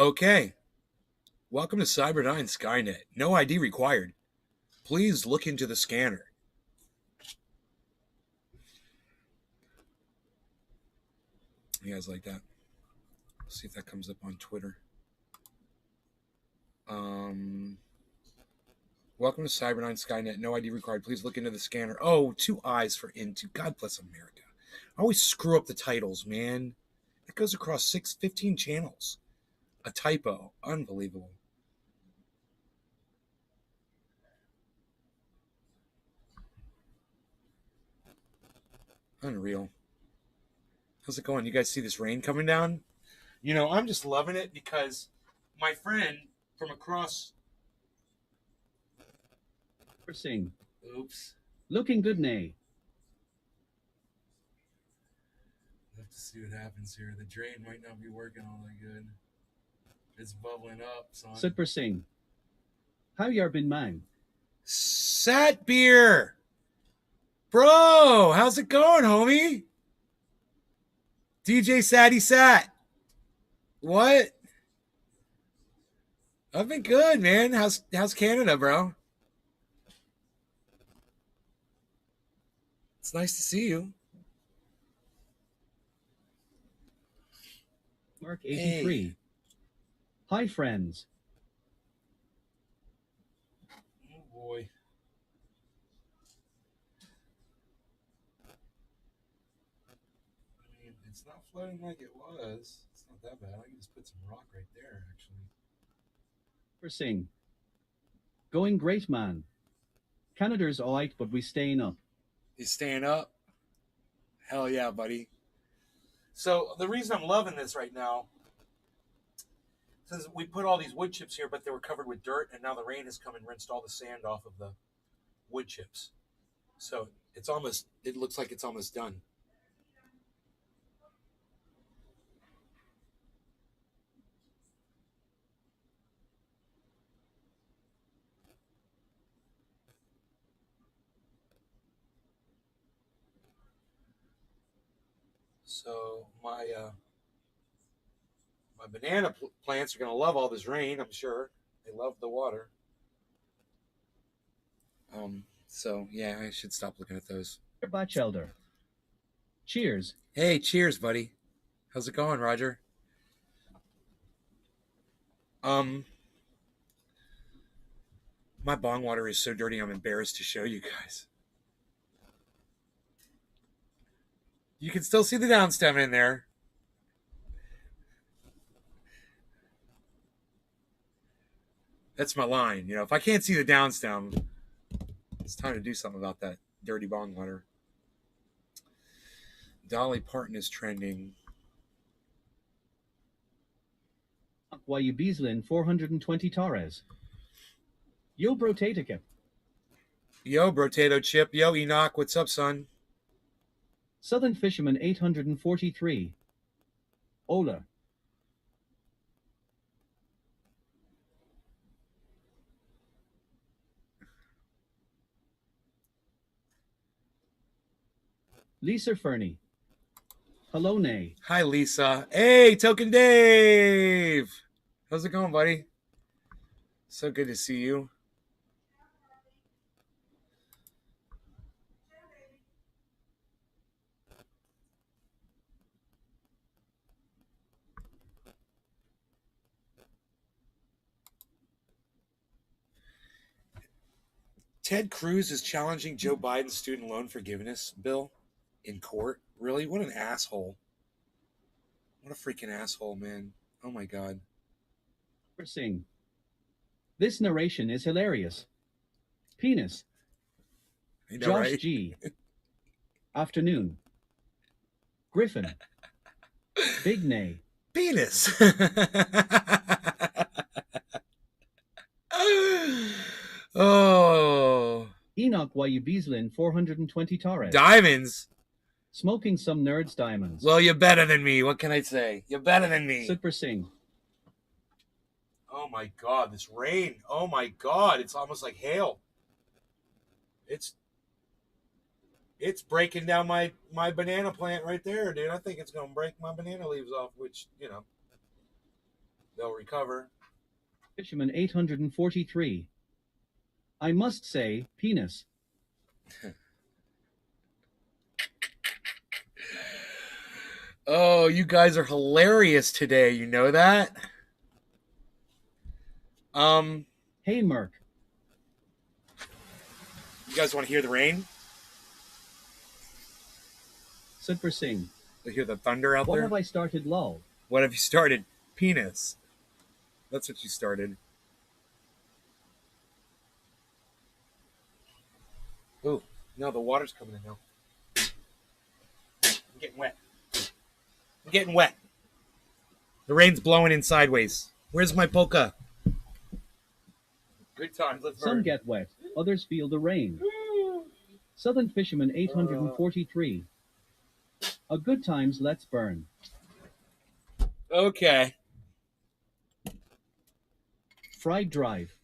Okay. Welcome to Cyberdyne Skynet. No ID required. Please look into the scanner. You guys like that? Let's see if that comes up on Twitter. Welcome to Cyberdyne Skynet. No ID required. Please look into the scanner. Oh, 2 eyes for Iinto. God bless America. I always screw up the titles, man. It goes across 15 channels. A typo. Unbelievable. Unreal. How's it going? You guys see this rain coming down? You know, I'm just loving it because my friend from across... Sing. Oops. Looking good, nay. We'll have to see what happens here. The drain might not be working all that good. It's bubbling up, son. Super sing. How you been, man? Sat beer! Bro, how's it going, homie? DJ Satty Sat. What? I've been good, man. How's Canada, bro? It's nice to see you. Mark 83. Hey. Hi, friends. Oh, boy. I mean, it's not flooding like it was. It's not that bad. I can just put some rock right there, actually. We're sing. Going great, man. Canada's all right, but we staying up. You staying up? Hell yeah, buddy. So the reason I'm loving this right now, since we put all these wood chips here, but they were covered with dirt, and now the rain has come and rinsed all the sand off of the wood chips. So it looks like it's almost done. So my banana plants are going to love all this rain, I'm sure. They love the water. So yeah, I should stop looking at those. Batch elder. Cheers. Hey, cheers, buddy. How's it going, Roger? My bong water is so dirty I'm embarrassed to show you guys. You can still see the downstem in there. That's my line. You know, if I can't see the downstem, it's time to do something about that dirty bong water. Dolly Parton is trending. Why you Beaslin 420 Torres. Yo, Brotatica. Yo, Brotato Chip. Yo, Enoch. What's up, son? Southern Fisherman 843. Ola. Lisa Fernie. Hello, Nay. Hi, Lisa. Hey, Token Dave. How's it going, buddy? So good to see you. Ted Cruz is challenging Joe Biden's student loan forgiveness bill in court. Really? What an asshole. What a freaking asshole, man. Oh, my God. Sing. This narration is hilarious. Penis. I know, Josh right? G. Afternoon. Griffin. Big Nay. Penis. Oh. Enoch Y. Beaslin 420 Torres. Diamonds. Smoking some nerds diamonds. Well, you're better than me. What can I say? You're better than me. Super Sing. Oh my God, this rain. Oh my God, it's almost like hail. It's breaking down my banana plant right there, dude. I think it's going to break my banana leaves off, which, you know. They'll recover. Fisherman 843. I must say, penis. Oh, you guys are hilarious today. You know that? Hey, Merc. You guys want to hear the rain? Super Singh. You hear the thunder out What there? have I started, lol? What have you started? Penis. That's what you started. Ooh, no, the water's coming in now. I'm getting wet. I'm getting wet. The rain's blowing in sideways. Where's my polka? Good times. Let's Some get wet, others feel the rain. Southern Fisherman 843. A good times, let's burn. Okay. Fried Drive.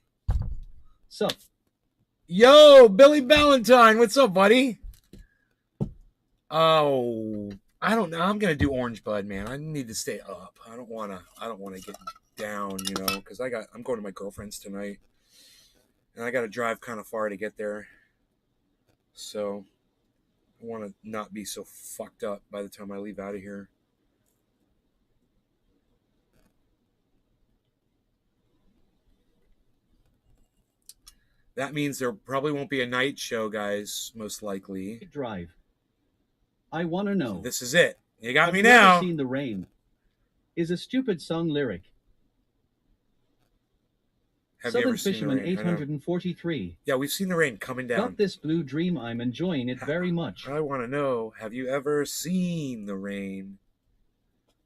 Sup? Yo, Billy Valentine. What's up, buddy? Oh, I don't know. I'm gonna do Orange Bud, man. I need to stay up. I don't wanna get down, you know, because I'm going to my girlfriend's tonight, and I got to drive kind of far to get there. So I want to not be so fucked up by the time I leave out of here. That means there probably won't be a night show, guys, most likely. Drive. I want to know. So this is it. You got Have me you now. ever seen the rain? Is a stupid song lyric. Have you Southern ever seen the Fisherman rain? I know. 843. Yeah, we've seen the rain coming down. Got this blue dream, I'm enjoying it very much. I want to know, have you ever seen the rain?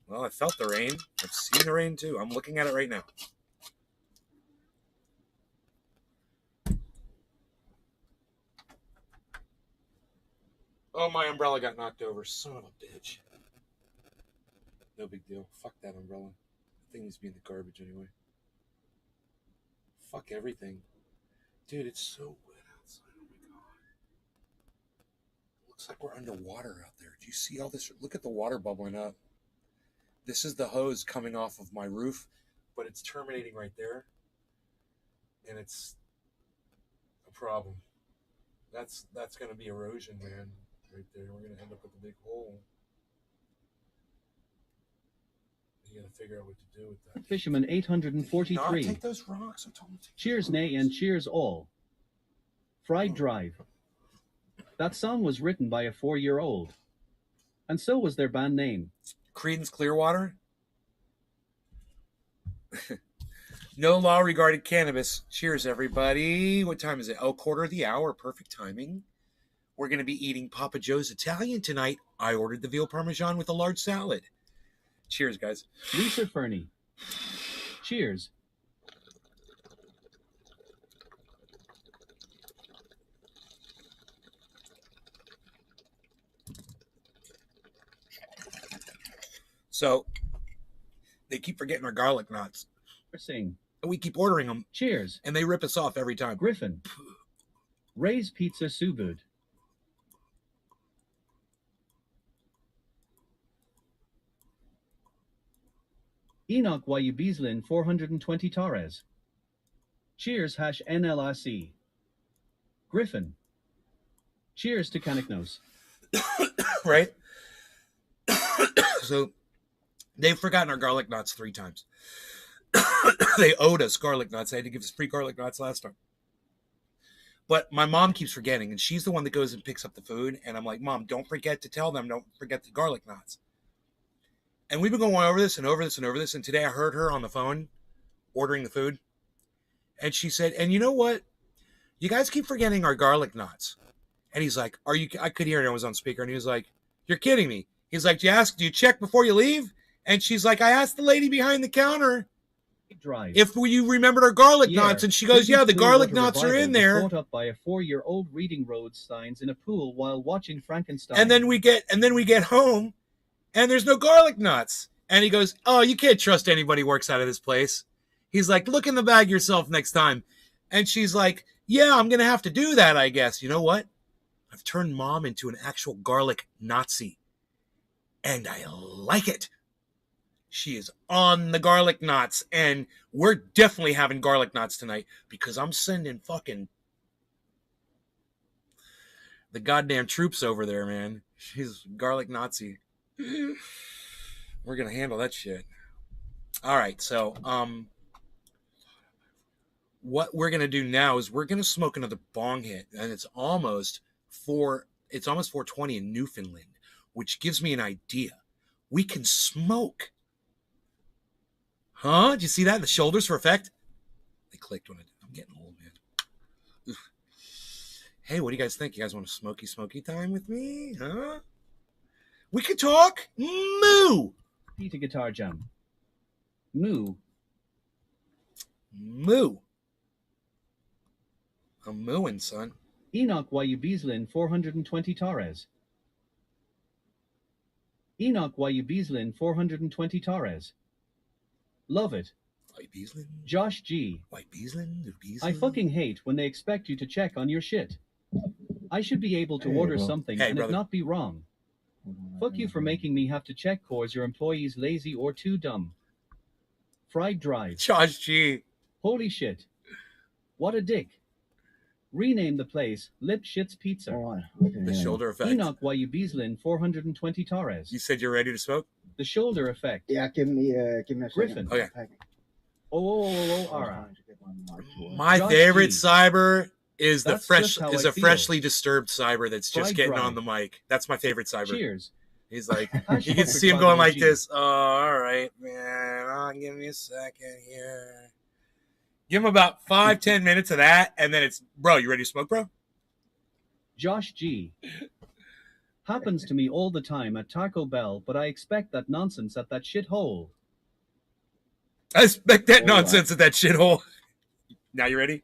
Well, I felt the rain. I've seen the rain too. I'm looking at it right now. Oh, my umbrella got knocked over. Son of a bitch. No big deal. Fuck that umbrella. That thing needs to be in the garbage anyway. Fuck everything. Dude, it's so wet outside. Oh my god. Looks like we're underwater out there. Do you see all this? Look at the water bubbling up. This is the hose coming off of my roof, but it's terminating right there. And it's a problem. That's going to be erosion, man. Right there. We're going to end up with a big hole. You got to figure out what to do with that. Fisherman 843. Take those rocks. I told him to take Cheers, those nay, rocks. and cheers all. Fried Drive. That song was written by a 4-year-old. And so was their band name. Creedence Clearwater. No law regarding cannabis. Cheers, everybody. What time is it? Oh, quarter of the hour. Perfect timing. We're going to be eating Papa Joe's Italian tonight. I ordered the veal parmesan with a large salad. Cheers, guys. Lisa Fernie. Cheers. So, they keep forgetting our garlic knots. Sing. And we keep ordering them. Cheers. And they rip us off every time. Griffin. Ray's Pizza Subud. Enoch Wayubislin 420 Torres. Cheers #NLRC. Griffin. Cheers to Canicnos. Right? So, they've forgotten our garlic knots 3 times. They owed us garlic knots. They had to give us free garlic knots last time. But my mom keeps forgetting, and she's the one that goes and picks up the food. And I'm like, Mom, don't forget to tell them, don't forget the garlic knots. And we've been going over this and over this and over this. And today I heard her on the phone ordering the food. And she said, and you know what? You guys keep forgetting our garlic knots. And he's like, I could hear it. I was on speaker. And he was like, you're kidding me. He's like, do you check before you leave? And she's like, I asked the lady behind the counter Drive. if you remembered our garlic knots. And she goes, yeah, the garlic knots are in there. Caught up by a 4-year-old reading road signs in a pool while watching Frankenstein. And then we get home, and there's no garlic knots. And he goes, oh, you can't trust anybody who works out of this place. He's like, look in the bag yourself next time. And she's like, yeah, I'm going to have to do that, I guess. You know what? I've turned Mom into an actual garlic Nazi. And I like it. She is on the garlic knots, and we're definitely having garlic knots tonight because I'm sending fucking the goddamn troops over there, man. She's garlic Nazi. We're gonna handle that shit. All right, so what we're gonna do now is we're gonna smoke another bong hit, and it's almost 4:20 in Newfoundland, which gives me an idea. We can smoke. Huh? Did you see that? The shoulders for effect? They clicked when I'm getting old, man. Oof. Hey, what do you guys think? You guys want a smoky time with me? Huh? We could talk. Moo! Peter Guitar Jam. Moo. Moo. I'm mooing, son. Enoch Wayubeslin 420 Torres. Enoch Wayubeslin 420 Torres. Love it. White Beaslin. Josh G. White Beaslin. I fucking hate when they expect you to check on your shit. I should be able to order something and it not be wrong. Fuck you for making me have to check cause your employees lazy or too dumb. Fried Drive. Josh G. Holy shit. What a dick. Rename the place Lip Shits Pizza. The shoulder effect. Enoch Wayubeslin 420 Torres. You said you're ready to smoke? The shoulder effect. Yeah, give me a Griffin. Okay. Alright. My Josh favorite G. cyber is the That's fresh just how is I a feel. freshly disturbed cyber that's just Fried getting Drive. on the mic. That's my favorite cyber. Cheers. He's like, Hash you can perfect see him by going the like OG. this. Oh, all right, man. Give me a second here. Give him about 5-10 minutes of that, and then it's, bro, you ready to smoke, bro? Josh G. Happens to me all the time at Taco Bell, but I expect that nonsense at that shithole. I expect that All right. nonsense at that shithole. Now you ready?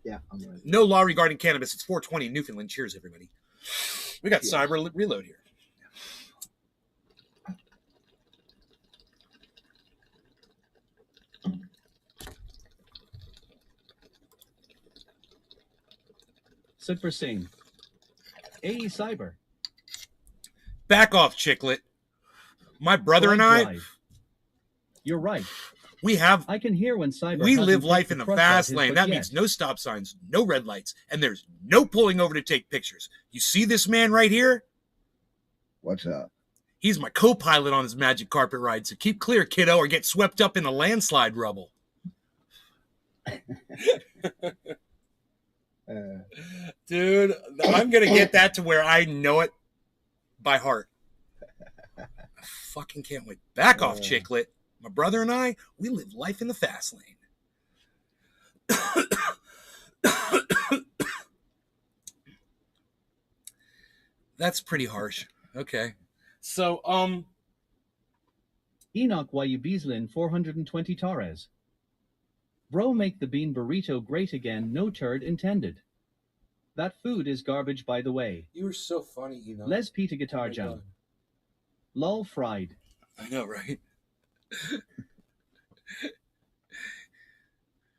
Yeah, I'm ready. No law regarding cannabis. It's 4:20 in Newfoundland. Cheers, everybody. We got Yes. cyber reload here. Super Singh. AE Cyber. Back off, Chicklet. My brother and Fried I, Drive. You're right. we have I can hear when Cyber we hasn't live kicked life in the crust out fast his lane. butt That yet. means no stop signs, no red lights, and there's no pulling over to take pictures. You see this man right here? What's up? He's my co-pilot on his magic carpet ride, so keep clear, kiddo, or get swept up in the landslide rubble. Dude, I'm going to get that to where I know it by heart. I fucking can't wait. Back off, Chicklet. My brother and I, we live life in the fast lane. That's pretty harsh. Okay. So, Enoch Wayubeslin 420 Torres. Bro, make the bean burrito great again, no turd intended. That food is garbage, by the way. you were so funny, you know. Les Peter Guitar Jam. Lol fried. I know, right?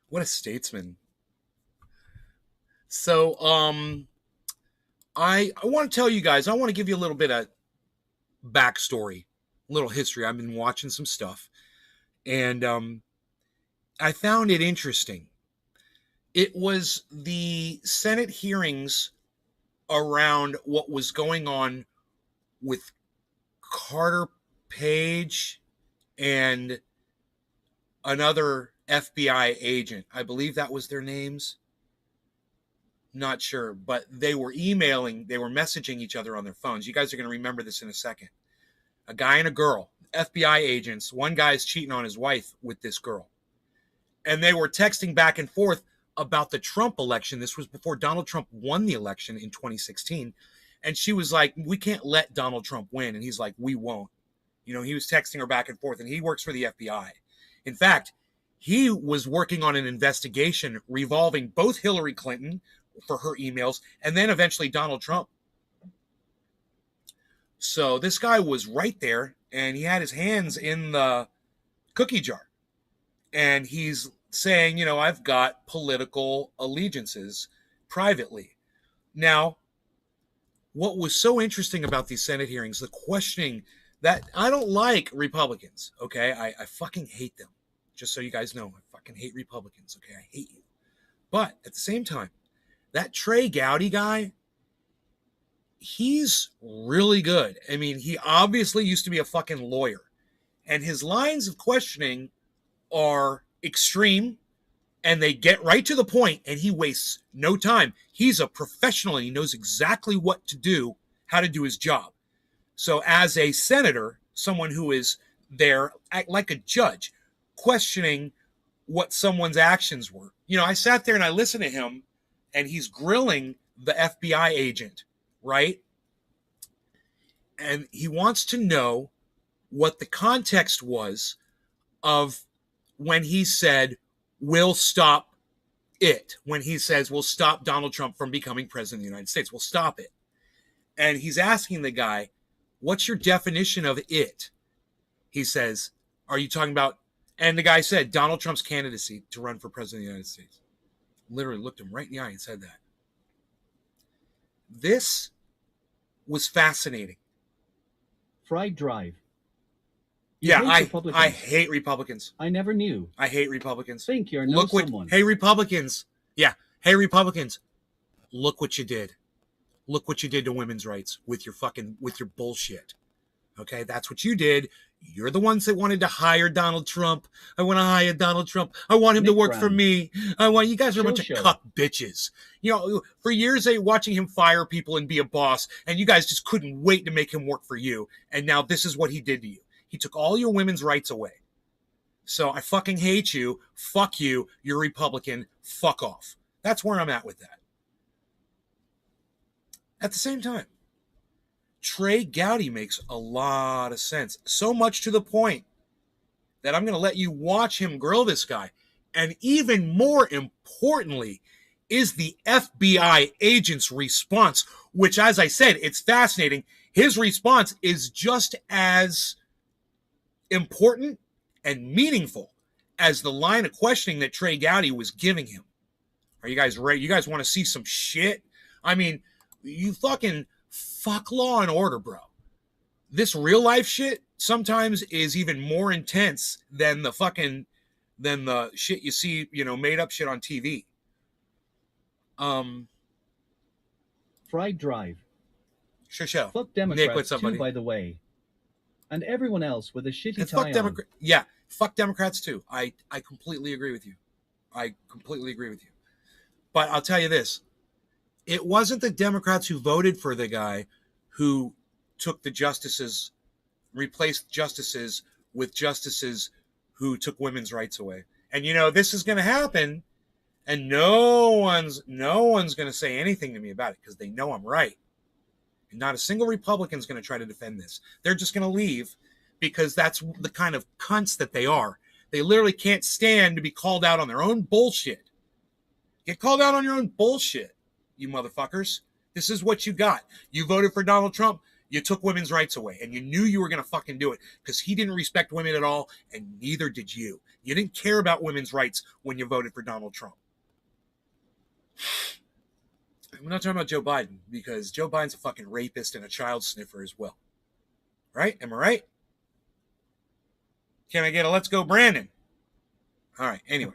What a statesman. So, I want to tell you guys, I want to give you a little bit of backstory, a little history. I've been watching some stuff, and I found it interesting. It was the Senate hearings around what was going on with Carter Page and another FBI agent. I believe that was their names. Not sure, but they were emailing, they were messaging each other on their phones. You guys are going to remember this in a second. A guy and a girl, FBI agents. One guy's cheating on his wife with this girl. And they were texting back and forth about the Trump election. This was before Donald Trump won the election in 2016. And she was like, we can't let Donald Trump win. And he's like, we won't. You know, he was texting her back and forth, and he works for the FBI. In fact, he was working on an investigation revolving both Hillary Clinton for her emails and then eventually Donald Trump. So this guy was right there, and he had his hands in the cookie jar. And he's saying, you know, I've got political allegiances privately. Now, what was so interesting about these Senate hearings, the questioning that I don't like Republicans, okay? I fucking hate them. Just so you guys know, I fucking hate Republicans, okay? I hate you. But at the same time, that Trey Gowdy guy, he's really good. I mean, he obviously used to be a fucking lawyer. And his lines of questioning are extreme, and they get right to the point, and he wastes no time. He's a professional, and he knows exactly what to do, how to do his job. So as a senator, someone who is there like a judge, questioning what someone's actions were. You know, I sat there and I listened to him, and he's grilling the FBI agent, right? And he wants to know what the context was of when he said, we'll stop it. When he says, we'll stop Donald Trump from becoming president of the United States. We'll stop it. And he's asking the guy, what's your definition of it? He says, are you talking about, and the guy said, Donald Trump's candidacy to run for president of the United States. Literally looked him right in the eye and said that. This was fascinating. Fried Drive. Yeah, I hate Republicans. I never knew. I hate Republicans. Think you're no someone. Hey, Republicans. Yeah, hey, Republicans. Look what you did. Look what you did to women's rights with your bullshit. Okay, that's what you did. You're the ones that wanted to hire Donald Trump. I want to hire Donald Trump. I want him to work for me. You guys are a bunch of cuck bitches. You know, for years they watching him fire people and be a boss, and you guys just couldn't wait to make him work for you. And now this is what he did to you. He took all your women's rights away. So I fucking hate you. Fuck you. You're Republican. Fuck off. That's where I'm at with that. At the same time, Trey Gowdy makes a lot of sense. So much to the point that I'm going to let you watch him grill this guy. And even more importantly is the FBI agent's response, which, as I said, it's fascinating. His response is just as important and meaningful as the line of questioning that Trey Gowdy was giving him. Are you guys ready? You guys want to see some shit? I mean, you fucking fuck Law and Order, bro. This real life shit sometimes is even more intense than the shit you see, you know, made up shit on TV. Fried Drive. Sure. Fuck Democrats Nick with somebody. too, by the way. And everyone else with a shitty tie on. Yeah, fuck Democrats too. I completely agree with you. But I'll tell you this. It wasn't the Democrats who voted for the guy who took the justices, replaced justices with justices who took women's rights away. And you know, this is going to happen, and no one's going to say anything to me about it because they know I'm right. And not a single Republican's going to try to defend this. They're just going to leave because that's the kind of cunts that they are. They literally can't stand to be called out on their own bullshit. Get called out on your own bullshit, you motherfuckers. This is what you got. You voted for Donald Trump. You took women's rights away, and you knew you were going to fucking do it because he didn't respect women at all, and neither did you. You didn't care about women's rights when you voted for Donald Trump. I'm not talking about Joe Biden because Joe Biden's a fucking rapist and a child sniffer as well. Right? Am I right? Can I get a let's go, Brandon? All right. Anyway.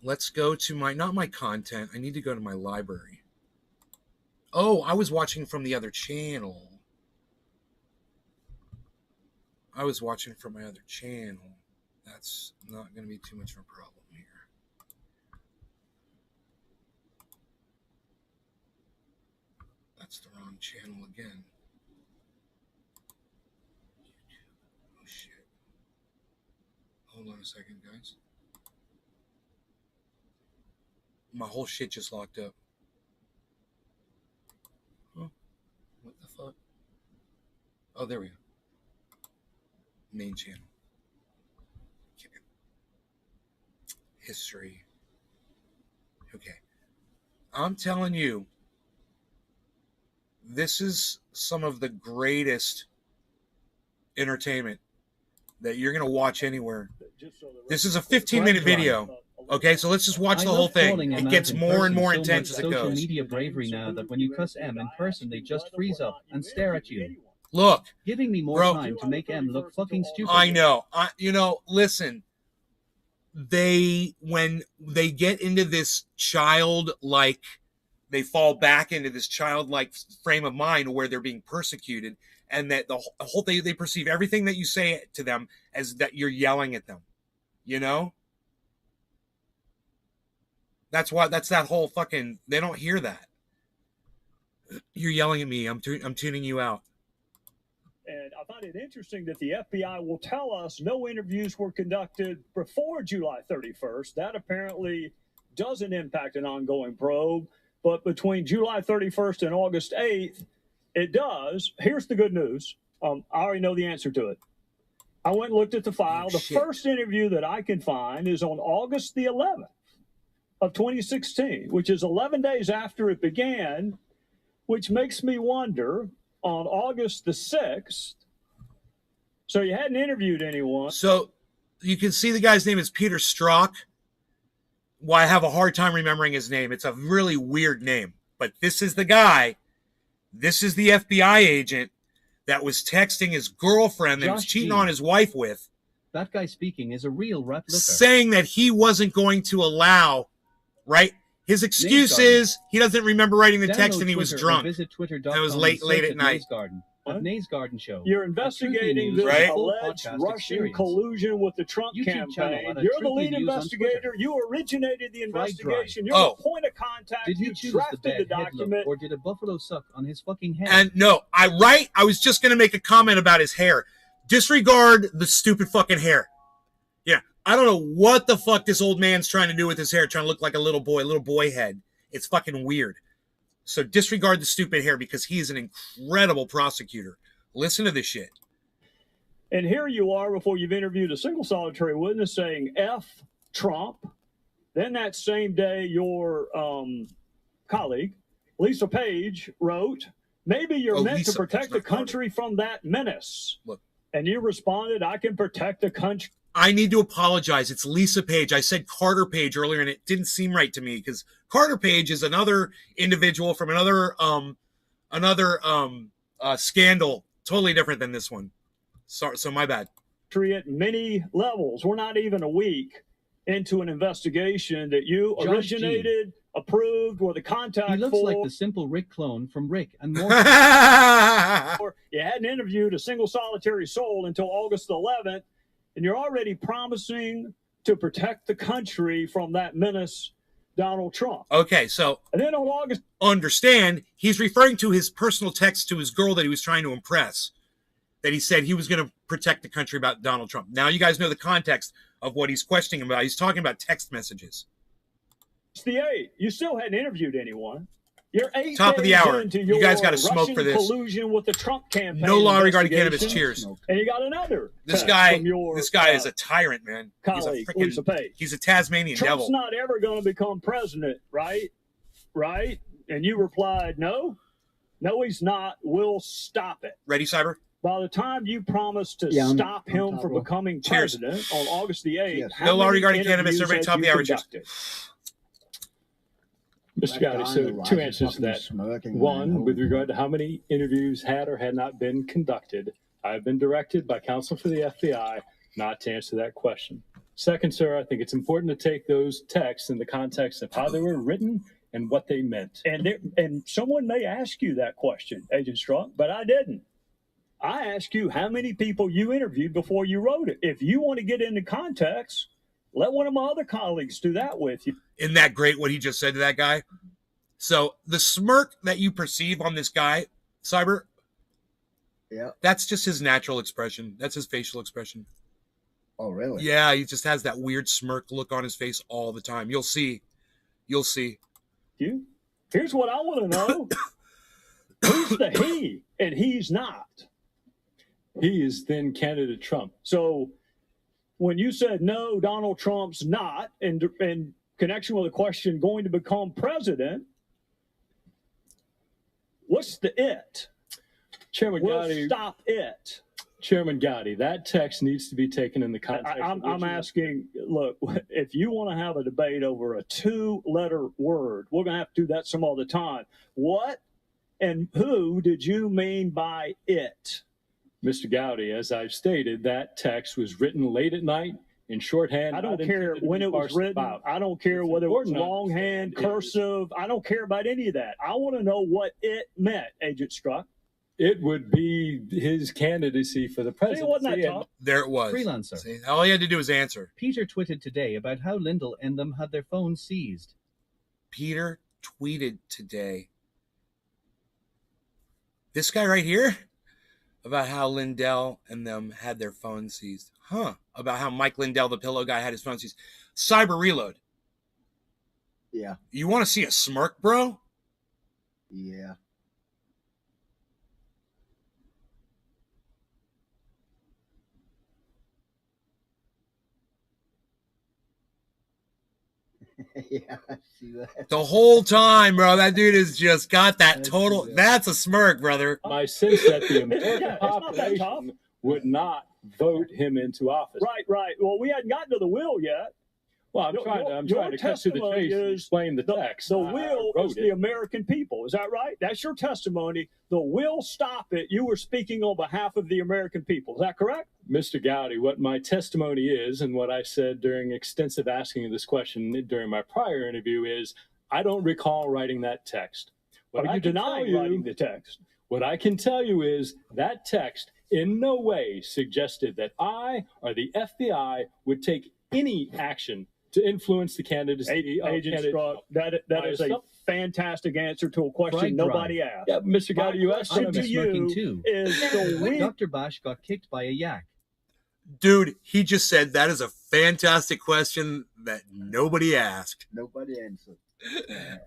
Let's go to not my content. I need to go to my library. Oh, I was watching from the other channel. That's not going to be too much of a problem here. That's the wrong channel again. Oh, shit. Hold on a second, guys. My whole shit just locked up. Huh? What the fuck? Oh, there we go. Main channel. Okay. History. Okay. I'm telling you, this is some of the greatest entertainment that you're going to watch anywhere. This is a 15-minute video. Okay, so let's just watch the whole thing. It gets more and more intense as it goes. Social media bravery now that when you cuss M in person, they just freeze up and stare at you. Look, giving me more time to make M look fucking stupid. I know. Listen. When they get into this childlike, they fall back into this childlike frame of mind where they're being persecuted, and that the whole thing, they perceive everything that you say to them as that you're yelling at them. You know? That's that whole fucking, they don't hear that. You're yelling at me. I'm tuning you out. And I find it interesting that the FBI will tell us no interviews were conducted before July 31st. That apparently doesn't impact an ongoing probe. But between July 31st and August 8th, it does. Here's the good news. I already know the answer to it. I went and looked at the file. The first interview that I can find is on August the 11th of 2016, which is 11 days after it began, which makes me wonder, on August the 6th, so you hadn't interviewed anyone. So you can see the guy's name is Peter Strzok. Well, I have a hard time remembering his name. It's a really weird name. But this is the guy. This is the FBI agent that was texting his girlfriend that he was cheating on his wife with. That guy speaking is a real rat looker. Saying that he wasn't going to allow, right? His excuse is he doesn't remember writing the text and he was drunk. Visit Twitter.com. It was late at night. Nays Garden Show. You're investigating this alleged Russian collusion with the Trump campaign. You're the lead investigator. You originated the investigation. You're the point of contact. Did you choose the document, or did a buffalo suck on his fucking head? And no, I was just going to make a comment about his hair. Disregard the stupid fucking hair. Yeah, I don't know what the fuck this old man's trying to do with his hair, trying to look like a little boy head. It's fucking weird. So disregard the stupid hair because he is an incredible prosecutor. Listen to this shit. And here you are before you've interviewed a single solitary witness saying F Trump. Then that same day, your colleague, Lisa Page, wrote, maybe you're meant to protect the country from that menace. Look. And you responded, I can protect the country. I need to apologize. It's Lisa Page. I said Carter Page earlier, and it didn't seem right to me because Carter Page is another individual from another scandal, totally different than this one. So my bad. At many levels, we're not even a week into an investigation that you originated, approved, or the contact. He looks like the simple Rick clone from Rick and Morty. You hadn't interviewed a single solitary soul until August 11th. And you're already promising to protect the country from that menace, Donald Trump. Okay, so and then on August, understand he's referring to his personal text to his girl that he was trying to impress. That he said he was going to protect the country about Donald Trump. Now you guys know the context of what he's questioning about. He's talking about text messages. It's the 8th. You still hadn't interviewed anyone. You're 8 top of the hour. You guys got to smoke for this. Collusion with the Trump campaign. No law regarding cannabis. Cheers. And you got another. This guy is a tyrant, man. Colleague, Lisa Page. He's a Tasmanian devil. Trump's not ever going to become president, right? Right? And you replied, no, he's not. We'll stop it. Ready, Cyber? By the time you promised to stop him from becoming president on August the 8th, no law regarding cannabis. Everybody top of the hour. Mr. Gotti, so two answers to that. One, with regard to how many interviews had or had not been conducted, I've been directed by counsel for the FBI not to answer that question. Second, sir, I think it's important to take those texts in the context of how they were written and what they meant. And someone may ask you that question, Agent Strzok, but I didn't. I asked you how many people you interviewed before you wrote it. If you want to get into context, let one of my other colleagues do that with you. Isn't that great what he just said to that guy? So the smirk that you perceive on this guy, Cyber, that's just his natural expression. That's his facial expression. Oh, really? Yeah, he just has that weird smirk look on his face all the time. You'll see. Here's what I want to know. Who's the he and he's not? He is then candidate Trump. So when you said no, Donald Trump's not, in connection with the question going to become president, what's the it? Chairman Gotti, stop it. Chairman Gowdy, that text needs to be taken in the context. I'm asking, look, if you want to have a debate over a 2-letter word, we're going to have to do that some other time. What and who did you mean by it? Mr. Gowdy, as I've stated, that text was written late at night in shorthand. I don't care when it was written. About. I don't care whether it was longhand, cursive. I don't care about any of that. I want to know what it meant, Agent Struck. It would be his candidacy for the presidency. See, wasn't that tough? There it was. Freelancer. See, all he had to do was answer. Peter tweeted today about how Lindell and them had their phones seized. Peter tweeted today. This guy right here? About how Lindell and them had their phones seized. Huh. About how Mike Lindell, the pillow guy, had his phone seized. Cyber Reload. Yeah. You want to see a smirk, bro? Yeah. Yeah, I see that. The whole time, bro. That dude has just got that total. That's a smirk, brother. My sense that the American population would not vote him into office. Right. Well, we hadn't gotten to the will yet. Well, I'm trying to cut to the chase and explain the text. The will is the American people. Is that right? That's your testimony. The will stop it. You were speaking on behalf of the American people. Is that correct? Mr. Gowdy, what my testimony is and what I said during extensive asking of this question during my prior interview is I don't recall writing that text. Are you denying writing the text? What I can tell you is that text in no way suggested that I or the FBI would take any action to influence the candidacy of Agent Struck, that is a fantastic answer to a question nobody asked. Yeah, Mr. Gowdy, you asked I'm smirking too. When Dr. Bash got kicked by a yak. Dude, he just said that is a fantastic question that nobody asked. Nobody answered.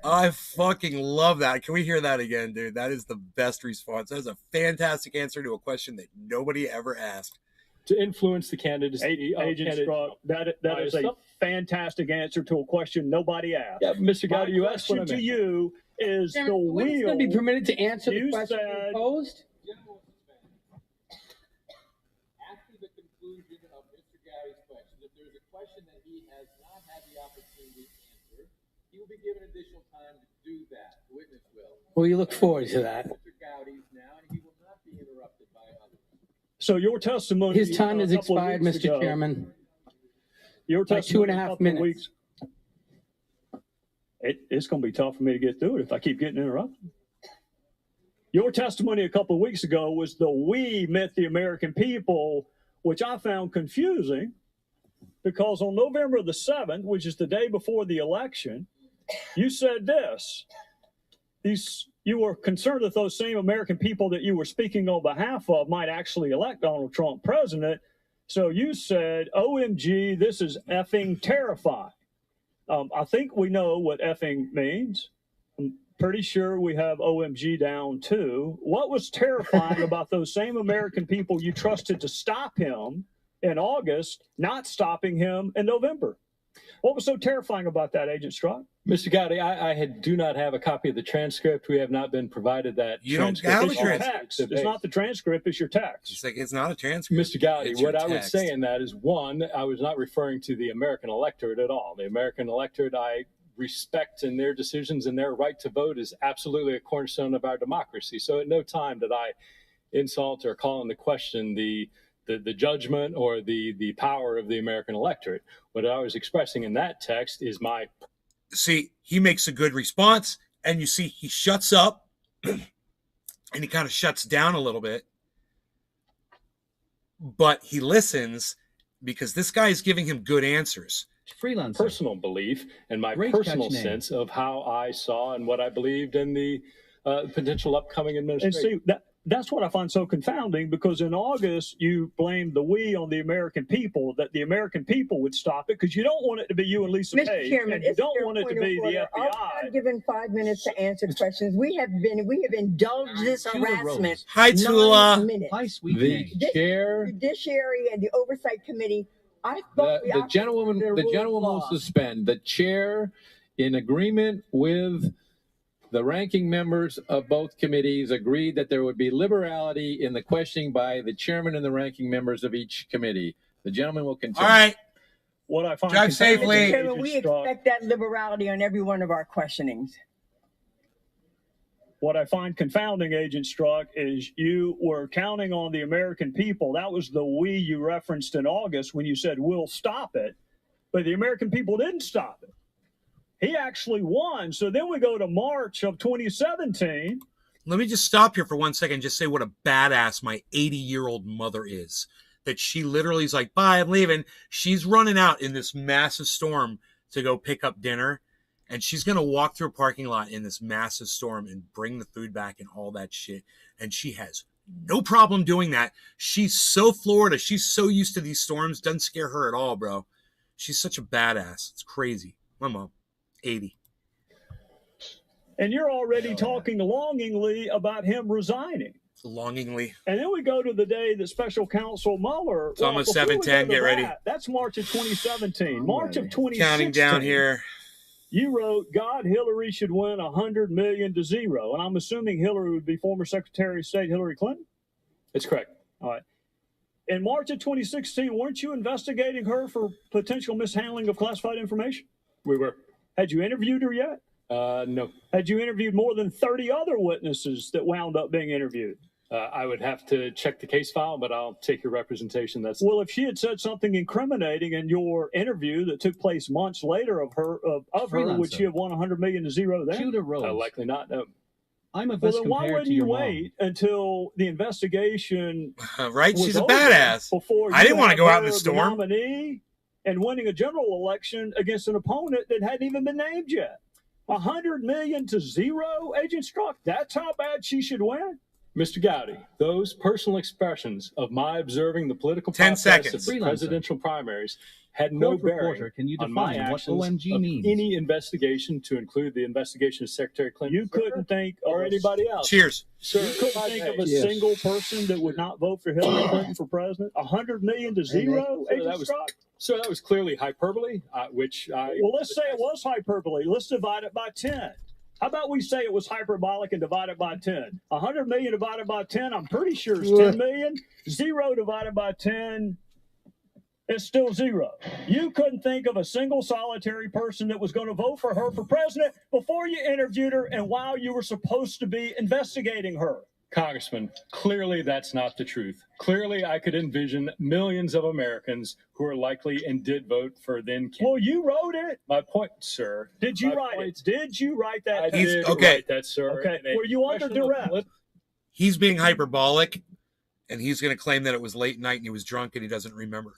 I fucking love that. Can we hear that again, dude? That is the best response. That is a fantastic answer to a question that nobody ever asked. To influence the candidacy of Agent Struck, that is a fantastic answer to a question nobody asked. Yeah, Mr. Gowdy, you asked question to you is the will. It's going to be permitted to answer the question posed? After the conclusion of Mr. Gowdy's question, if there's a question that he has not had the opportunity to answer, he will be given additional time to do that. The witness will. Well, you look forward to that. Mr. Gowdy's now, and he will not be interrupted by others. So your testimony. His time has expired, Mr. Chairman. Your testimony by 2.5 minutes. It's going to be tough for me to get through it if I keep getting interrupted. Your testimony a couple of weeks ago was the we meant the American people, which I found confusing because on November the 7th, which is the day before the election, you said this. You were concerned that those same American people that you were speaking on behalf of might actually elect Donald Trump president. So you said, OMG, this is effing terrifying. I think we know what effing means. I'm pretty sure we have OMG down too. What was terrifying about those same American people you trusted to stop him in August, not stopping him in November? What was so terrifying about that, Agent Struck? Mr. Gowdy, I do not have a copy of the transcript. We have not been provided that. You don't have a transcript. It's not the transcript, it's your text. It's like it's not a transcript. Mr. Gowdy, what I would say in that is, one, I was not referring to the American electorate at all. The American electorate, I respect in their decisions, and their right to vote is absolutely a cornerstone of our democracy. So at no time did I insult or call into question the judgment or the power of the American electorate. What I was expressing in that text is my... See, he makes a good response, and you see he shuts up, and he kind of shuts down a little bit, but he listens because this guy is giving him good answers. Freelancer. Personal belief and my personal sense of how I saw and what I believed in the potential upcoming administration. And see, that's what I find so confounding, because in August you blamed the we on the American people, that the American people would stop it because you don't want it to be you and Lisa Mr. Page, Chairman, and you don't want it to be the FBI. I'm given 5 minutes to answer questions. We have indulged this harassment. Hi, Tula. Hi, sweet The chair, Judiciary and the Oversight Committee. I thought the gentleman will suspend. The chair, in agreement with The ranking members of both committees agreed that there would be liberality in the questioning by the chairman and the ranking members of each committee. The gentleman will continue. All right. What I find Drive safely. Mr. Chairman, we expect that liberality on every one of our questionings. What I find confounding, Agent Strzok, is you were counting on the American people. That was the we you referenced in August when you said, we'll stop it. But the American people didn't stop it. He actually won. So then we go to March of 2017. Let me just stop here for 1 second and just say what a badass my 80-year-old mother is. That she literally is like, bye, I'm leaving. She's running out in this massive storm to go pick up dinner. And she's going to walk through a parking lot in this massive storm and bring the food back and all that shit. And she has no problem doing that. She's so Florida. She's so used to these storms. Doesn't scare her at all, bro. She's such a badass. It's crazy. My mom, 80. And you're already talking longingly about him resigning. Longingly. And then we go to the day that Special Counsel Mueller. It's almost 7:10. Get ready. That's March of 2017. March of 2016. Counting down here. You wrote, God, Hillary should win 100 million to 0. And I'm assuming Hillary would be former Secretary of State Hillary Clinton? That's correct. All right. In March of 2016, weren't you investigating her for potential mishandling of classified information? We were. Had you interviewed her yet? No. Had you interviewed more than 30 other witnesses that wound up being interviewed? I would have to check the case file, but I'll take your representation. Well, if she had said something incriminating in your interview that took place months later of her, would she have won 100 million to 0 then? Judah Rose. Likely not. No. I'm a well, then why wouldn't you wait until the investigation? Right? She's a badass. Before I didn't want to go out in the storm. Nominee and winning a general election against an opponent that hadn't even been named yet. 100 million to 0, Agent Strzok. That's how bad she should win. Mr. Gowdy, those personal expressions of my observing the political 10 process seconds. of the presidential primaries had no bearing can you on my define what actions OMG of means? any investigation, to include the investigation of Secretary Clinton. You couldn't think or anybody else. Cheers. Sir, you couldn't think of a single person that would not vote for Hillary Clinton for president. 100 million to 0, Agent Strzok. So that was clearly hyperbole, which I... Well, let's say it was hyperbole. Let's divide it by 10. How about we say it was hyperbolic and divide it by 10? 100 million divided by 10, I'm pretty sure it's 10 million. 0 divided by 10 is still 0. You couldn't think of a single solitary person that was going to vote for her for president before you interviewed her and while you were supposed to be investigating her. Congressman, clearly that's not the truth. Clearly, I could envision millions of Americans who are likely and did vote for then candidate. Well, you wrote it. My point, sir. Did you write it? Did you write that? I did write that, sir. Okay. Were you under duress? He's being hyperbolic, and he's going to claim that it was late night and he was drunk and he doesn't remember.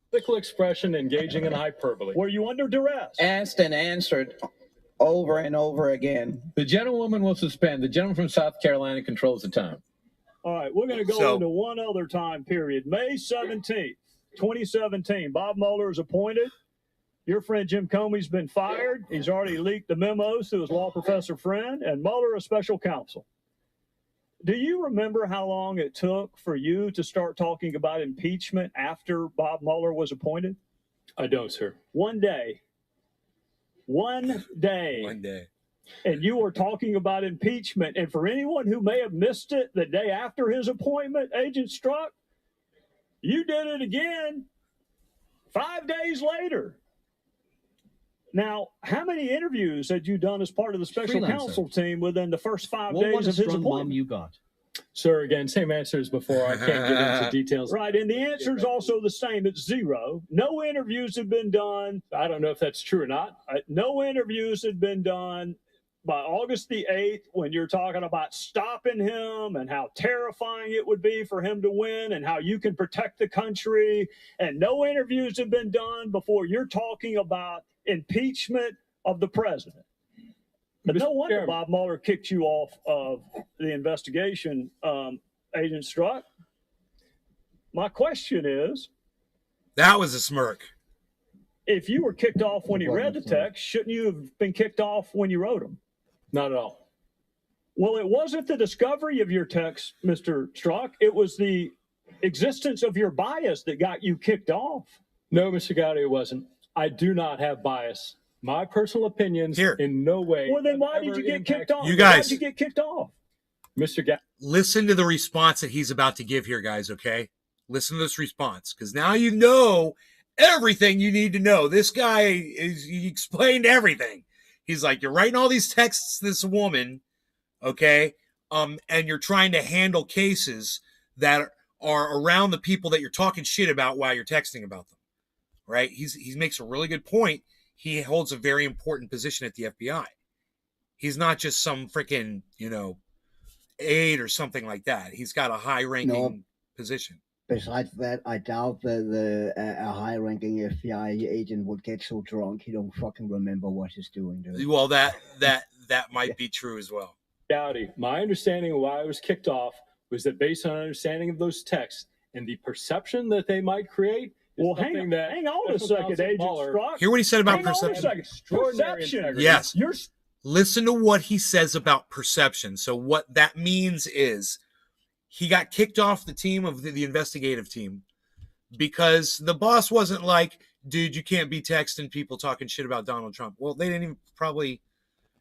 Political expression engaging in hyperbole. Were you under duress? Asked and answered over and over again. The gentlewoman will suspend. The gentleman from South Carolina controls the time. All right, we're going to go into one other time period. May 17th, 2017. Bob Mueller is appointed. Your friend Jim Comey's been fired. He's already leaked the memos to his law professor friend, and Mueller a special counsel. Do you remember how long it took for you to start talking about impeachment after Bob Mueller was appointed? I don't, sir. 1 day. 1 day. 1 day. And you were talking about impeachment. And for anyone who may have missed it the day after his appointment, Agent Strzok, you did it again 5 days later. Now, how many interviews had you done as part of the special counsel team within the first 5 days of his appointment? You got? Sir, again, same answer as before. I can't get into details. Right, and the answer is also the same. It's 0. No interviews have been done. I don't know if that's true or not. No interviews had been done by August the 8th when you're talking about stopping him and how terrifying it would be for him to win and how you can protect the country. And no interviews have been done before you're talking about impeachment of the president. But no wonder Bob Mueller kicked you off of the investigation, Agent Strzok. My question is... That was a smirk. If you were kicked off when you read the text, shouldn't you have been kicked off when you wrote them? Not at all. Well, it wasn't the discovery of your text, Mr. Strzok. It was the existence of your bias that got you kicked off. No, Mr. Gowdy, it wasn't. I do not have bias. My personal opinions in no way. Well, then why did you get kicked off? You guys, why did you get kicked off? Mr. Gowdy, listen to the response that he's about to give here, guys, okay? Listen to this response, because now you know everything you need to know. This guy, he explained everything. He's like, you're writing all these texts to this woman, okay? And you're trying to handle cases that are around the people that you're talking shit about while you're texting about them, right? He makes a really good point. He holds a very important position at the FBI. He's not just some freaking, aide or something like that. He's got a high-ranking position. Besides that, I doubt that a high-ranking FBI agent would get so drunk he don't fucking remember what he's doing. Well, that might be true as well. Gowdy, my understanding of why I was kicked off was that based on understanding of those texts and the perception that they might create. Well, hang on a second, Agent Strzok. Hear what he said about perception. Perception. Yes. Listen to what he says about perception. So what that means is he got kicked off the team of the investigative team because the boss wasn't like, dude, you can't be texting people talking shit about Donald Trump. Well, they didn't even probably,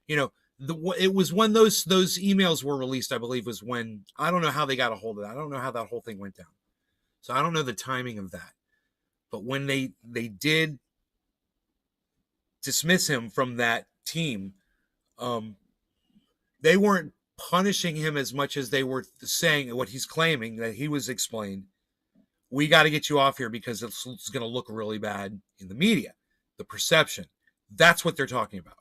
it was when those emails were released, I believe, was when, I don't know how they got a hold of that. I don't know how that whole thing went down. So I don't know the timing of that. But when they did dismiss him from that team, they weren't punishing him as much as they were saying what he's claiming that he was explained. We got to get you off here because it's going to look really bad in the media. The perception. That's what they're talking about.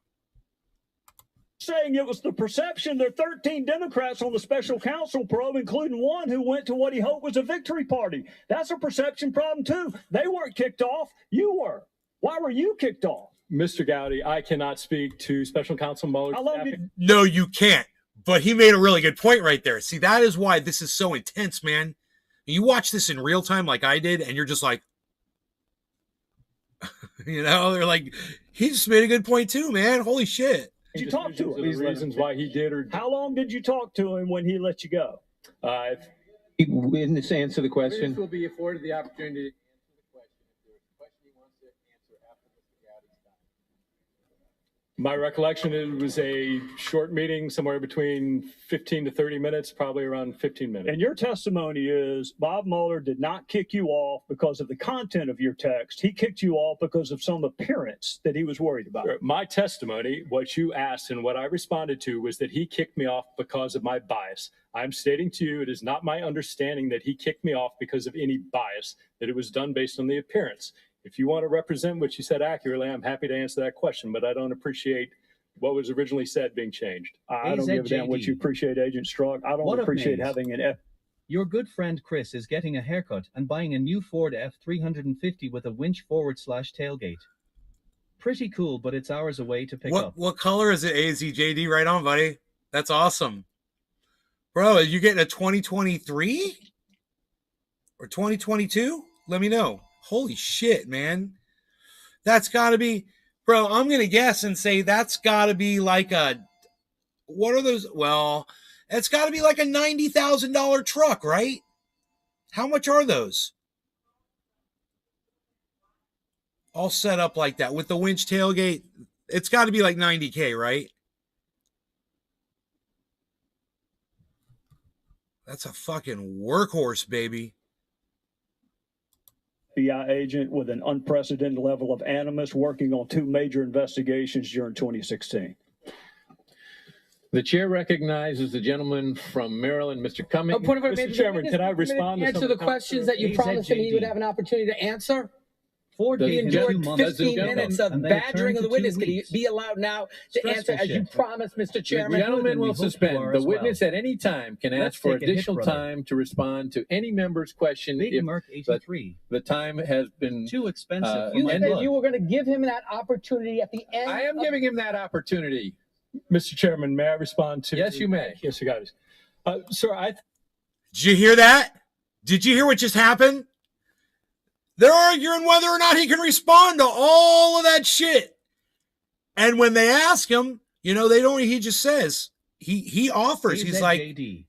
Saying it was the perception. There are 13 Democrats on the special counsel probe, including one who went to what he hoped was a victory party. That's a perception problem, too. They weren't kicked off. You were. Why were you kicked off? Mr. Gowdy, I cannot speak to special counsel Mueller. No, you can't. But he made a really good point right there. See, that is why this is so intense, man. You watch this in real time like I did, and you're just like, they're like, he just made a good point too, man. Holy shit. Did you talk to him? These reasons why he did or how long did you talk to him when he let you go? In this answer the question. Witness will be afforded the opportunity to answer the question if there is a question he wants to answer after Mr. Gowdy's done. My recollection, it was a short meeting, somewhere between 15 to 30 minutes, probably around 15 minutes. And your testimony is Bob Mueller did not kick you off because of the content of your text. He kicked you off because of some appearance that he was worried about. My testimony, what you asked and what I responded to was that he kicked me off because of my bias. I'm stating to you, it is not my understanding that he kicked me off because of any bias, that it was done based on the appearance. If you want to represent what you said accurately, I'm happy to answer that question, but I don't appreciate what was originally said being changed. I don't give a damn what you appreciate, Agent Strzok. I don't appreciate having an F. Your good friend Chris is getting a haircut and buying a new Ford F350 with a winch forward/tailgate. Pretty cool, but it's hours away to pick up. What color is it, AZJD? Right on, buddy. That's awesome. Bro, are you getting a 2023 or 2022? Let me know. Holy shit, man. That's got to be, bro, I'm going to guess and say that's got to be like what are those? Well, it's got to be like a $90,000 truck, right? How much are those? All set up like that with the winch tailgate. It's got to be like $90K, right? That's a fucking workhorse, baby. FBI agent with an unprecedented level of animus working on 2 major investigations during 2016. The chair recognizes the gentleman from Maryland, Mr. Cummings. Mr. Chairman, can I respond to answer the questions that you promised him he would have an opportunity to answer? He enjoyed 15 minutes of badgering of the witness. Can he be allowed now to answer as you promised, Mr. Chairman? The gentleman will suspend. The witness at any time can ask for additional time to respond to any member's question if the time has been too expensive. You said you were going to give him that opportunity at the end. I am giving him that opportunity. Mr. Chairman, may I respond to? Yes, you may. Yes, you got it. Sir, Did you hear that? Did you hear what just happened? They're arguing whether or not he can respond to all of that shit. And when they ask him, they don't, he just says, he offers, he's like, JD.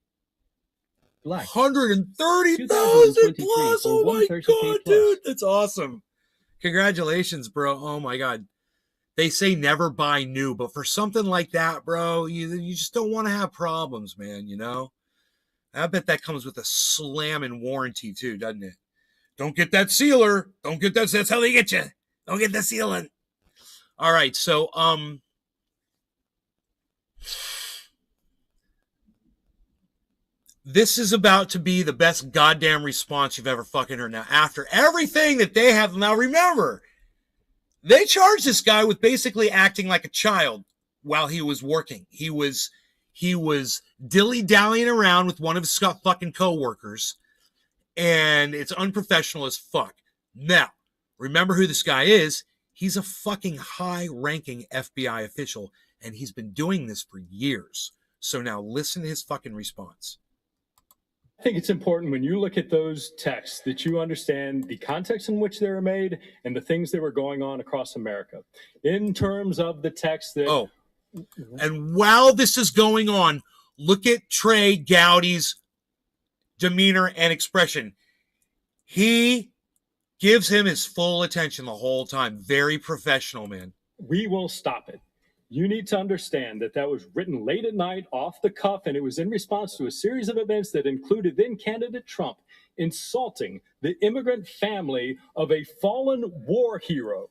130,000 plus. Oh my God, dude. That's awesome. Congratulations, bro. Oh my God. they say never buy new, but for something like that, bro, you just don't want to have problems, man, you know? I bet that comes with a slamming warranty too, doesn't it? Don't get that sealer. Don't get that. That's how they get you. Don't get the sealant. All right, so this is about to be the best goddamn response you've ever fucking heard. Now, after everything that they have, now remember, they charged this guy with basically acting like a child while he was working. He was dilly-dallying around with one of his fucking co-workers, and it's unprofessional as fuck. Now, remember who this guy is. He's a fucking high-ranking FBI official, and he's been doing this for years. So now listen to his fucking response. I think it's important when you look at those texts that you understand the context in which they were made and the things that were going on across America. In terms of the text that... And while this is going on, look at Trey Gowdy's demeanor and expression. He gives him his full attention the whole time. Very professional, man. We will stop it. You need to understand that that was written late at night, off the cuff, and it was in response to a series of events that included then candidate Trump insulting the immigrant family of a fallen war hero.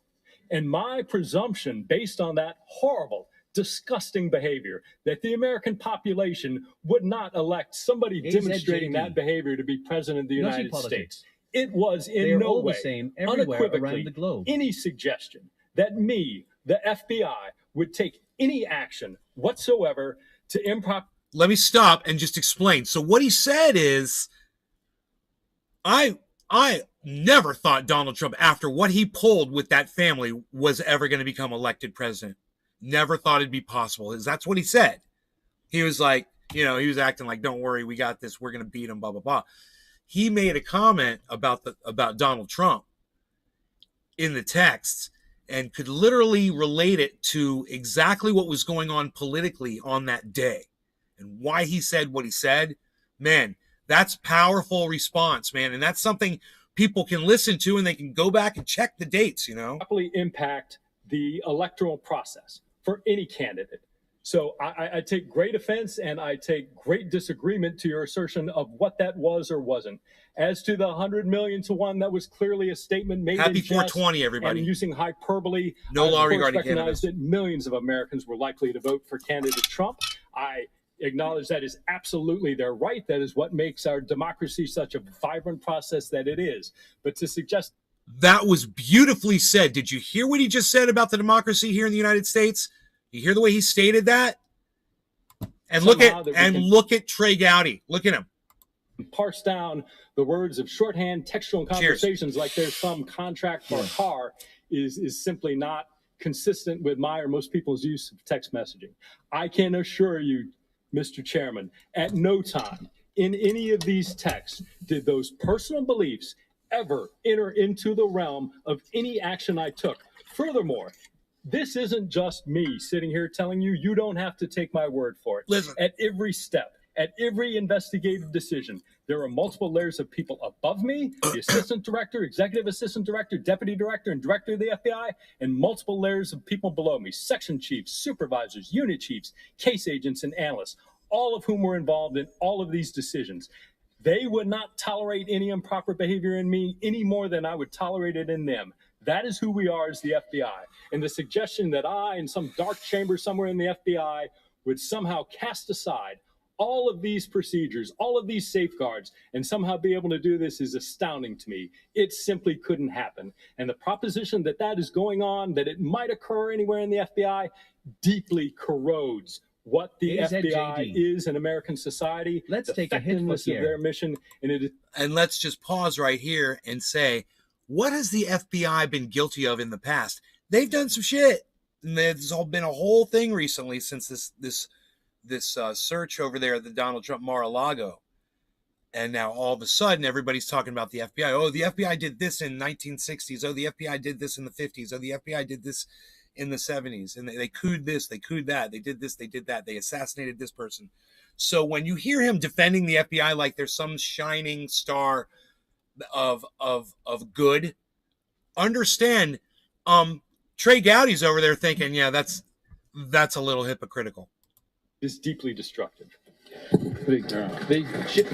And my presumption, based on that horrible, disgusting behavior, that the American population would not elect somebody demonstrating that behavior to be president of the United States. It was in no way, unequivocally, any suggestion that me, the FBI, would take any action whatsoever to improper. Let me stop and just explain. So what he said is, I never thought Donald Trump, after what he pulled with that family, was ever going to become elected president. Never thought it'd be possible. That's what he said. He was like, he was acting like, don't worry, we got this. We're going to beat him, blah, blah, blah. He made a comment about Donald Trump in the text and could literally relate it to exactly what was going on politically on that day and why he said what he said. Man, that's powerful response, man. And that's something people can listen to and they can go back and check the dates, Probably impact the electoral process for any candidate. So I take great offense and I take great disagreement to your assertion of what that was or wasn't. As to the 100 million to one, that was clearly a statement made Happy 420, everybody. And using hyperbole. No law regarding recognize that millions of Americans were likely to vote for candidate Trump. I acknowledge that is absolutely their right. That is what makes our democracy such a vibrant process that it is. But to suggest... That was beautifully said. Did you hear what he just said about the democracy here in the United States? You hear the way he stated that? And look at Trey Gowdy. Look at him. Parse down the words of shorthand textual conversations like there's some contract for a car is simply not consistent with my or most people's use of text messaging. I can assure you, Mr. Chairman, at no time in any of these texts did those personal beliefs ever enter into the realm of any action I took. Furthermore, this isn't just me sitting here telling you, you don't have to take my word for it. Listen. At every step, at every investigative decision, there are multiple layers of people above me, the assistant director, executive assistant director, deputy director, and director of the FBI, and multiple layers of people below me, section chiefs, supervisors, unit chiefs, case agents, and analysts, all of whom were involved in all of these decisions. They would not tolerate any improper behavior in me any more than I would tolerate it in them. That is who we are as the FBI. And the suggestion that I, in some dark chamber somewhere in the FBI, would somehow cast aside all of these procedures, all of these safeguards, and somehow be able to do this is astounding to me. It simply couldn't happen. And the proposition that that is going on, that it might occur anywhere in the FBI, deeply corrodes what the FBI is in American society. Let's take a hit look here. Of their mission. And let's just pause right here and say, what has the FBI been guilty of in the past? They've done some shit. And there's been a whole thing recently since this search over there at the Donald Trump Mar-a-Lago. And now all of a sudden, everybody's talking about the FBI. Oh, the FBI did this in 1960s. Oh, the FBI did this in the 50s. Oh, the FBI did this in the 70s. And they couped this, they couped that. They did this, they did that. They assassinated this person. So when you hear him defending the FBI like there's some shining star of good, understand, Trey Gowdy's over there thinking, yeah, that's a little hypocritical. It's deeply destructive.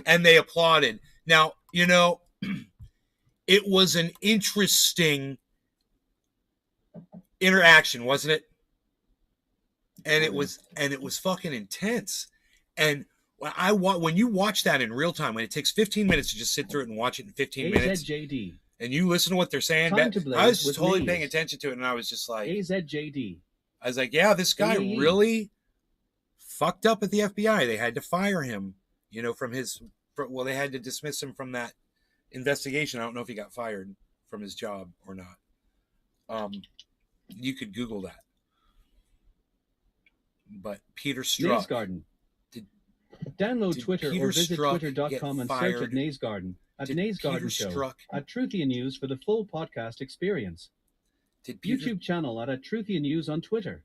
And they applauded. Now, you know, it was an interesting interaction, wasn't it? And it was fucking intense. And when you watch that in real time, when it takes 15 minutes to just sit through it and watch it in 15 minutes, and you listen to what they're saying, I was just totally paying attention to it, and I was just like, AZJD. I was like, yeah, this guy really fucked up at the FBI. They had to fire him, you know, they had to dismiss him from that investigation. I don't know if he got fired from his job or not. You could Google that. But Peter Strzok. Garden. Download Twitter or visit twitter.com and search at Nays Garden. At Nays Garden Show. At Truthian News for the full podcast experience. YouTube channel at Truthian News on Twitter.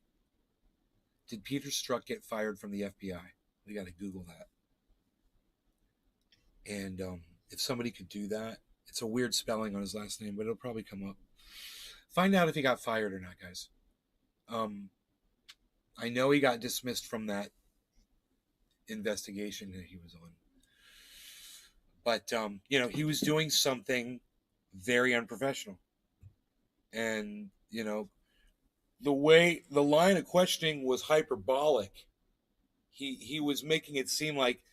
Did Peter Strzok get fired from the FBI? We got to Google that. And if somebody could do that, it's a weird spelling on his last name, but it'll probably come up. Find out if he got fired or not, guys. I know he got dismissed from that investigation that he was on. But, you know, he was doing something very unprofessional. And, you know, the line of questioning was hyperbolic. He was making it seem like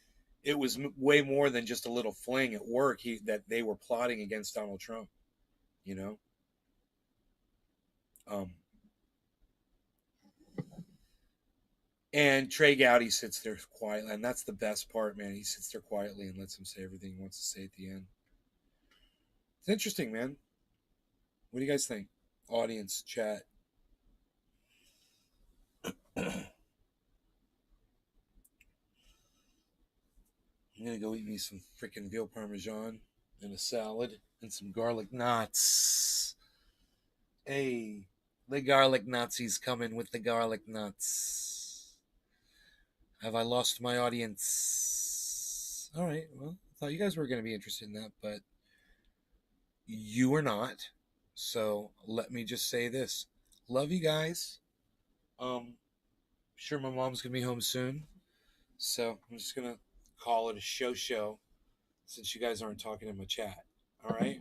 it was way more than just a little fling at work, that they were plotting against Donald Trump, you know? And Trey Gowdy sits there quietly, and that's the best part, man. He sits there quietly and lets him say everything he wants to say at the end. It's interesting, man. What do you guys think? Audience, chat. I'm going to go eat me some freaking veal parmesan and a salad and some garlic knots. Hey, the garlic Nazi's coming with the garlic nuts. Have I lost my audience? All right, well, I thought you guys were going to be interested in that, but you are not. So let me just say this. Love you guys. Sure my mom's going to be home soon. So I'm just going to call it a show since you guys aren't talking in my chat. All right?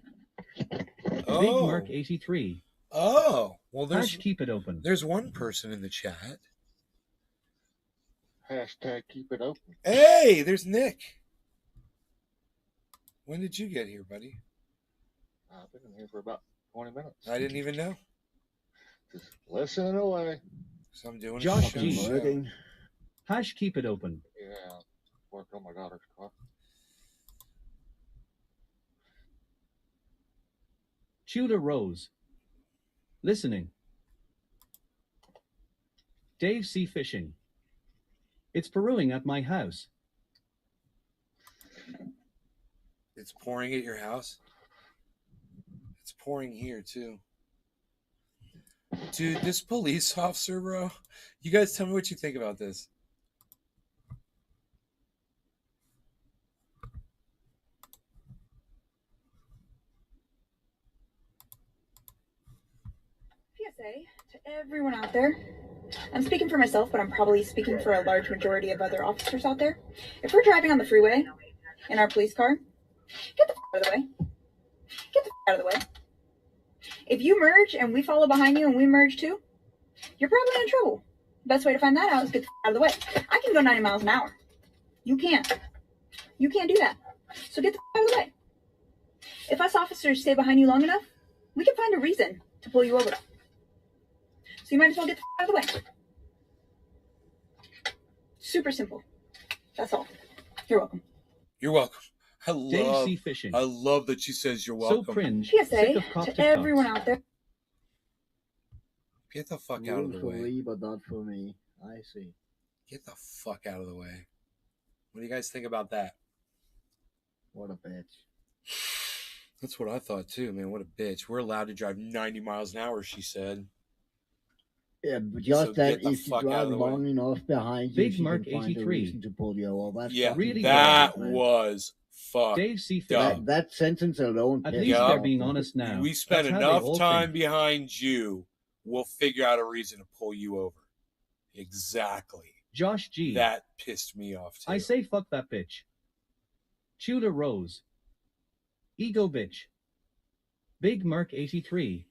Oh. Big Mark 83. Oh. Well, keep it open. There's one person in the chat. Hashtag keep it open. Hey, there's Nick. When did you get here, buddy? I've been here for about 20 minutes. I didn't even know. Just listening away. So I'm doing Josh G. Hash keep it open. Yeah, worked on my daughter's car. Tudor Rose. Listening. Dave C. Fishing. It's Peruing at my house. It's pouring at your house? It's pouring here, too. Dude, this police officer, bro. You guys tell me what you think about this. PSA to everyone out there. I'm speaking for myself, but I'm probably speaking for a large majority of other officers out there. If we're driving on the freeway in our police car, get the out of the way. Get the out of the way. If you merge and we follow behind you and we merge too, you're probably in trouble. Best way to find that out is get the out of the way. I can go 90 miles an hour. You can't. You can't do that. So get the out of the way. If us officers stay behind you long enough, we can find a reason to pull you over. So you might as well get the out of the way. Super simple. That's all. You're welcome. You're welcome. I love that she says you're welcome. So cringe. PSA to everyone out there. Get the fuck out of the way. But not for me. I see. Get the fuck out of the way. What do you guys think about that? What a bitch. That's what I thought too, man. What a bitch. We're allowed to drive 90 miles an hour, she said. Yeah, but just that if you drive long enough behind you, Big Mark 83 to pull you over. That's yeah, really that bad, was fucked. Dave C. That sentence alone. At least they're being honest now. We spent enough time behind you. we'll figure out a reason to pull you over. Exactly. Josh G. That pissed me off, too. I say fuck that bitch. Tudor Rose. Ego bitch. Big Merc 83.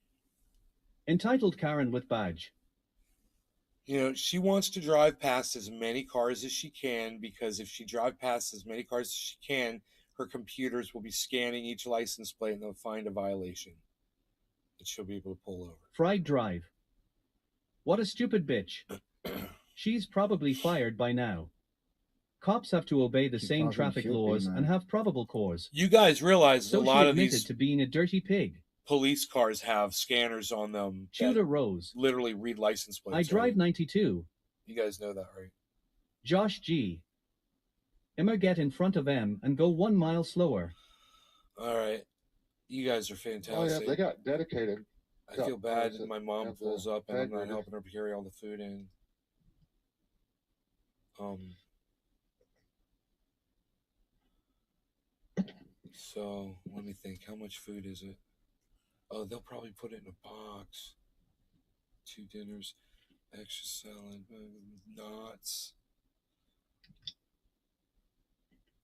Entitled Karen with badge. You know, she wants to drive past as many cars as she can, because if she drives past as many cars as she can, her computers will be scanning each license plate and they'll find a violation that she'll be able to pull over. Fried Drive. What a stupid bitch. She's probably fired by now. Cops have to obey the same traffic laws and have probable cause. You guys realize so a lot she of these admitted to being a dirty pig. Police cars have scanners on them. Tudor Rose. Literally read license plates. I drive 92. You guys know that, right? Josh G. Emma, get in front of M and go 1 mile slower. All right. You guys are fantastic. Oh, yeah, they got dedicated. I feel bad that my mom pulls up and I'm not helping her carry all the food in. So let me think. How much food is it? Oh, they'll probably put it in a box. 2 dinners, extra salad, nuts.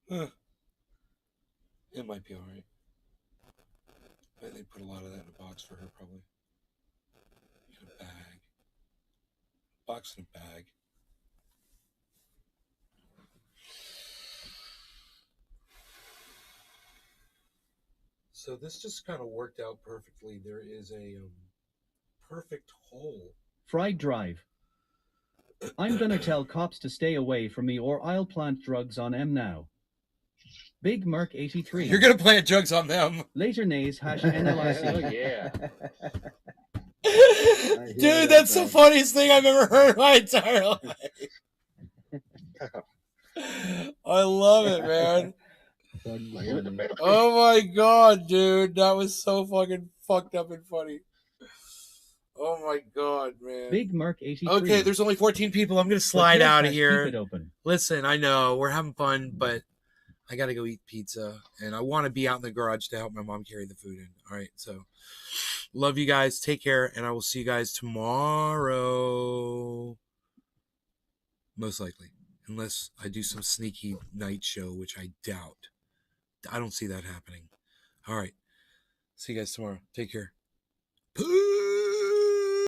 It might be all right. But they put a lot of that in a box for her, probably. In a bag. Box in a bag. So this just kind of worked out perfectly. There is a perfect hole. Fried Drive. I'm gonna tell cops to stay away from me or I'll plant drugs on M now. Big Merc 83. You're gonna plant drugs on them. Laser nays #NLIC. Oh yeah. Dude, that's the funniest thing I've ever heard in my entire life. I love it, man. Oh my god, dude. That was so fucking fucked up and funny. Oh my god, man. Big Merc 83. Okay, there's only 14 people. I'm gonna slide out of here. Listen, I know we're having fun, but I gotta go eat pizza, and I want to be out in the garage to help my mom carry the food in. All right, so love you guys. Take care, and I will see you guys tomorrow, most likely, unless I do some sneaky night show, which I doubt. I don't see that happening. All right, see you guys tomorrow. Take care. Peace.